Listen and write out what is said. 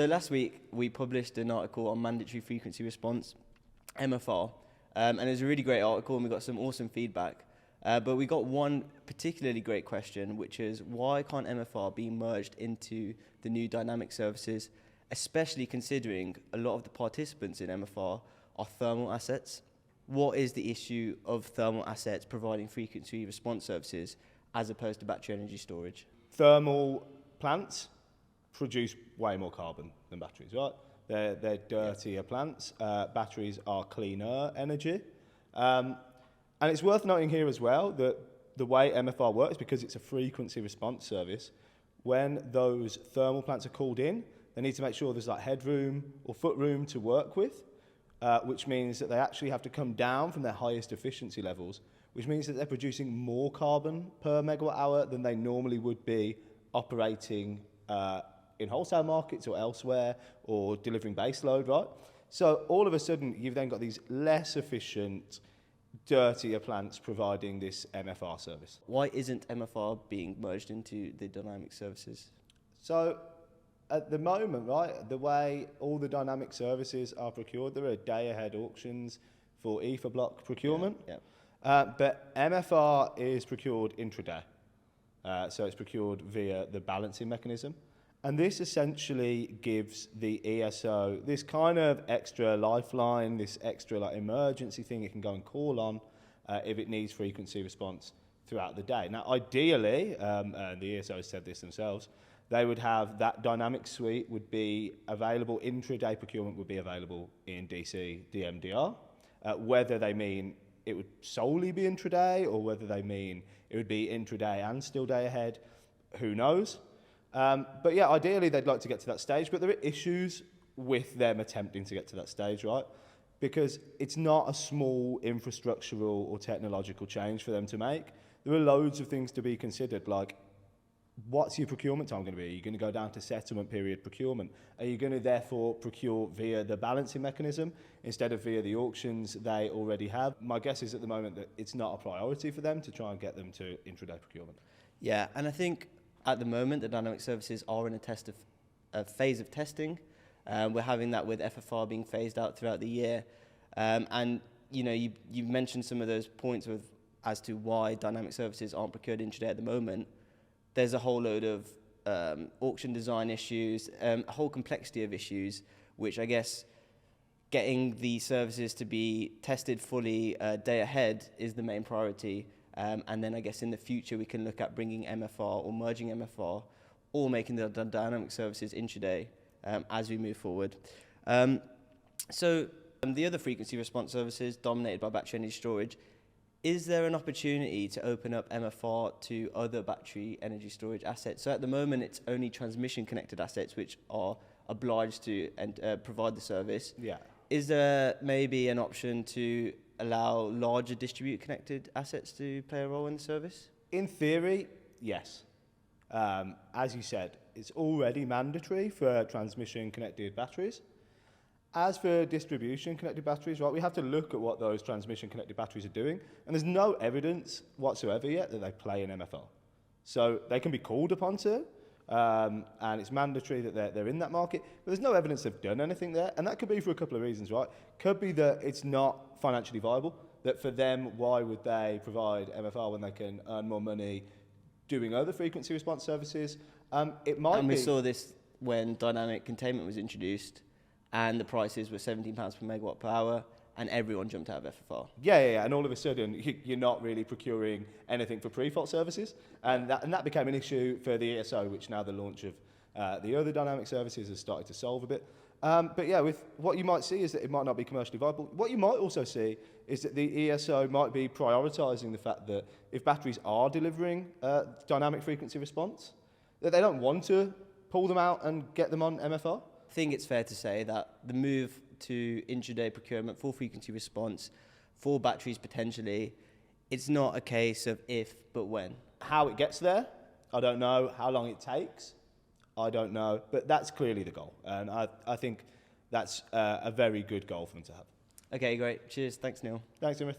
So last week, we published an article on mandatory frequency response, MFR, and it was a really great article, and we got some awesome feedback. But we got one particularly great question, which is why can't MFR be merged into the new dynamic services, especially considering a lot of the participants in MFR are thermal assets? What is the issue of thermal assets providing frequency response services as opposed to battery energy storage? Thermal plants produce way more carbon than batteries, right? They're dirtier plants. Batteries are cleaner energy. And it's worth noting here as well that the way MFR works, because it's a frequency response service, when those thermal plants are called in, they need to make sure there's like headroom or footroom to work with, which means that they actually have to come down from their highest efficiency levels, which means that they're producing more carbon per megawatt hour than they normally would be operating in wholesale markets or elsewhere or delivering base load, right? So all of a sudden, you've then got these less efficient, dirtier plants providing this MFR service. Why isn't MFR being merged into the dynamic services? So at the moment, right, the way all the dynamic services are procured, there are day-ahead auctions for ether block procurement. But MFR is procured intraday. So it's procured via the balancing mechanism. And this essentially gives the ESO this kind of extra lifeline, this extra like emergency thing it can go and call on if it needs frequency response throughout the day. Now, ideally, and the ESO has said this themselves, they would have that dynamic suite would be available, intraday procurement would be available in DC, DMDR. Whether they mean it would solely be intraday or whether they mean it would be intraday and still day ahead, who knows? But yeah, ideally they'd like to get to that stage, but there are issues with them attempting to get to that stage, right? Because it's not a small infrastructural or technological change for them to make. There are loads of things to be considered, like what's your procurement time going to be? Are you going to go down to settlement period procurement? Are you going to therefore procure via the balancing mechanism instead of via the auctions they already have? My guess is at the moment that it's not a priority for them to try and get them to intraday procurement. Yeah, and I think at the moment, the dynamic services are in a phase of testing. We're having that with FFR being phased out throughout the year. And you know, you mentioned some of those points as to why dynamic services aren't procured intraday at the moment. There's a whole load of auction design issues, a whole complexity of issues, which I guess getting the services to be tested fully day ahead is the main priority. And then I guess in the future we can look at bringing MFR or merging MFR or making the dynamic services intraday as we move forward. So the other frequency response services dominated by battery energy storage, is there an opportunity to open up MFR to other battery energy storage assets? So at the moment it's only transmission connected assets which are obliged to provide the service. Yeah. Is there maybe an option to allow larger distributed connected assets to play a role in the service? In theory, yes. As you said, it's already mandatory for transmission connected batteries. As for distribution connected batteries, right, we have to look at what those transmission connected batteries are doing, and there's no evidence whatsoever yet that they play in MFR. So they can be called upon to, and it's mandatory that they're in that market, but there's no evidence they've done anything there, and that could be for a couple of reasons, right? Could be that it's not financially viable, that for them, why would they provide MFR when they can earn more money doing other frequency response services? It might be... And we saw this when dynamic containment was introduced, and the prices were £17 per megawatt per hour, and everyone jumped out of FFR. Yeah, and all of a sudden, you're not really procuring anything for pre-fault services, and that became an issue for the ESO, which now the launch of the other dynamic services has started to solve a bit. But yeah, with what you might see is that it might not be commercially viable. What you might also see is that the ESO might be prioritising the fact that if batteries are delivering dynamic frequency response, that they don't want to pull them out and get them on MFR. I think it's fair to say that the move to intraday procurement for frequency response for batteries potentially, it's not a case of if, but when. How it gets there, I don't know. How long it takes, I don't know. But that's clearly the goal. And I think that's a very good goal for them to have. Okay, great. Cheers. Thanks, Neil. Thanks, Imrith.